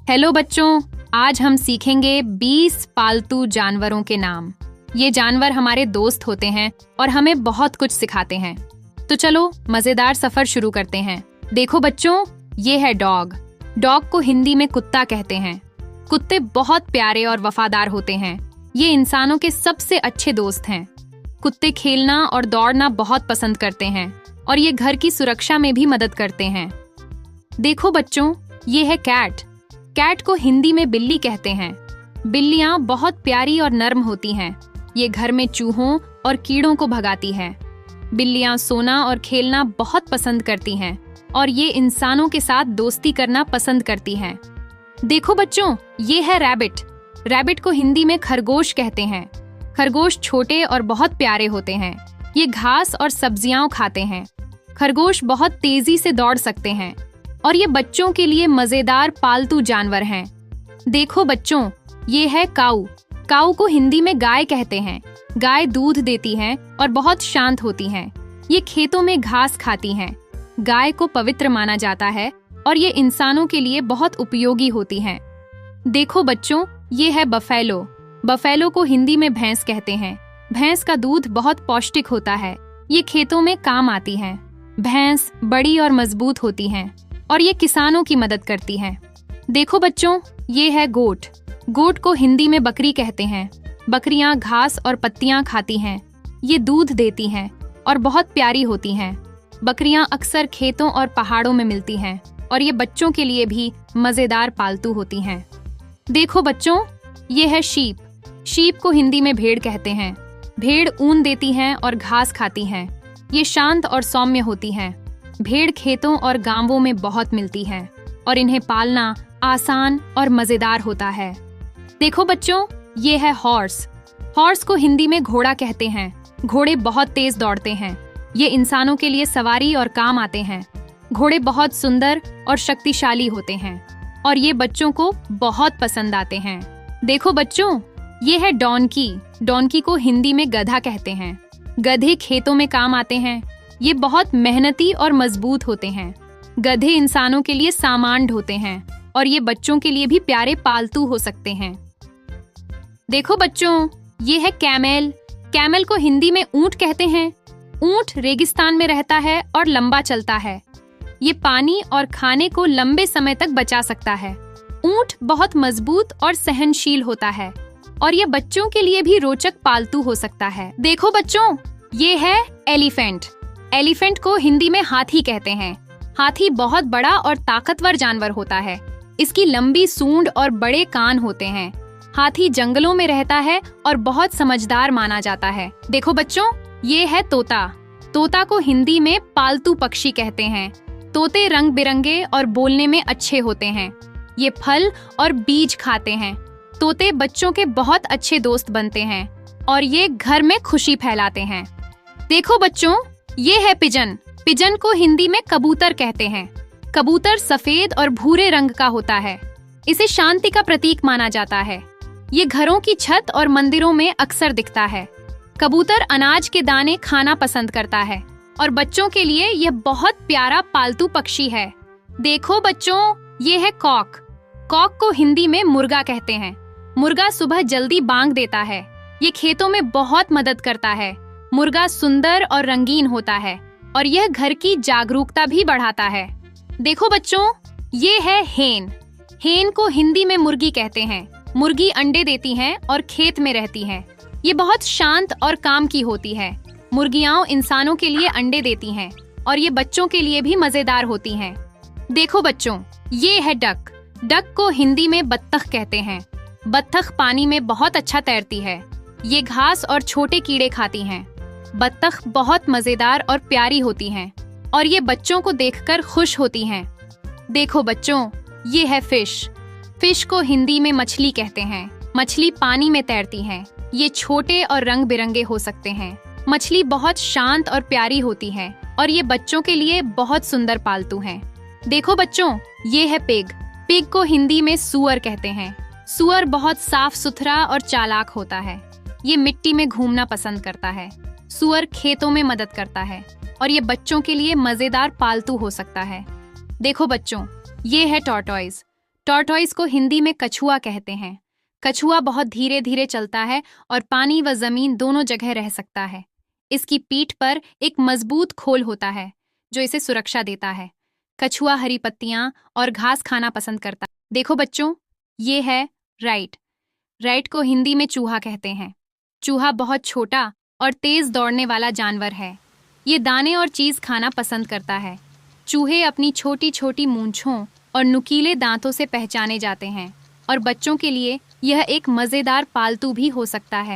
Hello बच्चों, आज हम सीखेंगे 20 पालतू जानवरों के नाम। ये जानवर हमारे दोस्त होते हैं और हमें बहुत कुछ सिखाते हैं। तो चलो मजेदार सफर शुरू करते हैं। देखो बच्चों, ये है डॉग। डॉग को हिंदी में कुत्ता कहते हैं। कुत्ते बहुत प्यारे और वफादार होते हैं। ये इंसानों के सबसे अच्छे दोस्त हैं। कुत्ते खेलना और दौड़ना बहुत पसंद करते हैं और ये घर की सुरक्षा में भी मदद करते हैं। देखो बच्चों, ये है कैट। कैट को हिंदी में बिल्ली कहते हैं। बिल्लियां बहुत प्यारी और नर्म होती हैं। ये घर में चूहों और कीड़ों को भगाती हैं। बिल्लियां सोना और खेलना बहुत पसंद करती हैं और ये इंसानों के साथ दोस्ती करना पसंद करती हैं। देखो बच्चों, ये है रैबिट। रैबिट को हिंदी में खरगोश कहते हैं। खरगोश छोटे और बहुत प्यारे होते हैं। ये घास और सब्जियां खाते हैं। खरगोश बहुत तेजी से दौड़ सकते हैं और ये बच्चों के लिए मजेदार पालतू जानवर हैं। देखो बच्चों, ये है काऊ। काऊ को हिंदी में गाय कहते हैं। गाय दूध देती हैं और बहुत शांत होती हैं। ये खेतों में घास खाती हैं। गाय को पवित्र माना जाता है और ये इंसानों के लिए बहुत उपयोगी होती हैं। देखो बच्चों, ये है बफेलो। बफेलो को हिंदी में भैंस कहते हैं। भैंस का दूध बहुत पौष्टिक होता है। ये खेतों में काम आती हैं। भैंस बड़ी और मजबूत होती हैं और ये किसानों की मदद करती हैं। देखो बच्चों, ये है गोट। गोट को हिंदी में बकरी कहते हैं। बकरियां घास और पत्तियां खाती हैं। ये दूध देती हैं और बहुत प्यारी होती हैं। बकरियां अक्सर खेतों और पहाड़ों में मिलती हैं और ये बच्चों के लिए भी मजेदार पालतू होती हैं। देखो बच्चों, ये है शीप। शीप को हिंदी में भेड़ कहते हैं। भेड़ ऊन देती हैं और घास खाती हैं। ये शांत और सौम्य होती हैं। भेड़ खेतों और गांवों में बहुत मिलती हैं और इन्हें पालना आसान और मजेदार होता है। देखो बच्चों, ये है हॉर्स। हॉर्स को हिंदी में घोड़ा कहते हैं। घोड़े बहुत तेज दौड़ते हैं। ये इंसानों के लिए सवारी और काम आते हैं। घोड़े बहुत सुंदर और शक्तिशाली होते हैं और ये बच्चों को बहुत पसंद आते हैं। देखो बच्चों, ये है डॉन्की। डॉन्की को हिंदी में गधा कहते हैं। गधे खेतों में काम आते हैं। ये बहुत मेहनती और मजबूत होते हैं। गधे इंसानों के लिए सामान ढोते हैं और ये बच्चों के लिए भी प्यारे पालतू हो सकते हैं। देखो बच्चों, ये है कैमल। कैमल को हिंदी में ऊंट कहते हैं। ऊंट रेगिस्तान में रहता है और लंबा चलता है। ये पानी और खाने को लंबे समय तक बचा सकता है। ऊंट बहुत मजबूत और सहनशील होता है और ये बच्चों के लिए भी रोचक पालतू हो सकता है। देखो बच्चों, ये है एलिफेंट। एलिफेंट को हिंदी में हाथी कहते हैं। हाथी बहुत बड़ा और ताकतवर जानवर होता है। इसकी लंबी सूंड और बड़े कान होते हैं। हाथी जंगलों में रहता है और बहुत समझदार माना जाता है। देखो बच्चों, ये है तोता। तोता को हिंदी में पालतू पक्षी कहते हैं। तोते रंग बिरंगे और बोलने में अच्छे होते हैं। ये फल और बीज खाते हैं। तोते बच्चों के बहुत अच्छे दोस्त बनते हैं और ये घर में खुशी फैलाते हैं। देखो बच्चों, ये है पिजन। पिजन को हिंदी में कबूतर कहते हैं। कबूतर सफेद और भूरे रंग का होता है। इसे शांति का प्रतीक माना जाता है। ये घरों की छत और मंदिरों में अक्सर दिखता है। कबूतर अनाज के दाने खाना पसंद करता है और बच्चों के लिए यह बहुत प्यारा पालतू पक्षी है। देखो बच्चों, ये है कॉक। कॉक को हिंदी में मुर्गा कहते हैं। मुर्गा सुबह जल्दी बांग देता है। ये खेतों में बहुत मदद करता है। मुर्गा सुंदर और रंगीन होता है और यह घर की जागरूकता भी बढ़ाता है। देखो बच्चों, ये है हेन। हेन को हिंदी में मुर्गी कहते हैं। मुर्गी अंडे देती हैं और खेत में रहती हैं। ये बहुत शांत और काम की होती है। मुर्गियां इंसानों के लिए अंडे देती हैं और ये बच्चों के लिए भी मजेदार होती हैं। देखो बच्चों, ये है डक। डक को हिंदी में बत्तख कहते हैं। बत्तख पानी में बहुत अच्छा तैरती है। ये घास और छोटे कीड़े खाती हैं। बत्तख बहुत मजेदार और प्यारी होती हैं और ये बच्चों को देखकर खुश होती हैं। देखो बच्चों, ये है फिश। फिश को हिंदी में मछली कहते हैं। मछली पानी में तैरती हैं। ये छोटे और रंग बिरंगे हो सकते हैं। मछली बहुत शांत और प्यारी होती है और ये बच्चों के लिए बहुत सुंदर पालतू हैं। देखो बच्चों, ये है पिग। पिग को हिंदी में सूअर कहते हैं। सूअर बहुत साफ सुथरा और चालाक होता है। ये मिट्टी में घूमना पसंद करता है। सूअर खेतों में मदद करता है और ये बच्चों के लिए मजेदार पालतू हो सकता है। देखो बच्चों, ये है टॉर्टॉइज। टॉर्टॉइस को हिंदी में कछुआ कहते हैं। कछुआ बहुत धीरे धीरे चलता है और पानी व जमीन दोनों जगह रह सकता है। इसकी पीठ पर एक मजबूत खोल होता है जो इसे सुरक्षा देता है। कछुआ हरी पत्तियां और घास खाना पसंद करता है। देखो बच्चों, ये है राइट। राइट को हिंदी में चूहा कहते हैं। चूहा बहुत छोटा और तेज दौड़ने वाला जानवर है। ये दाने और चीज खाना पसंद करता है। चूहे अपनी छोटी छोटी मूंछों और नुकीले दांतों से पहचाने जाते हैं और बच्चों के लिए यह एक मजेदार पालतू भी हो सकता है।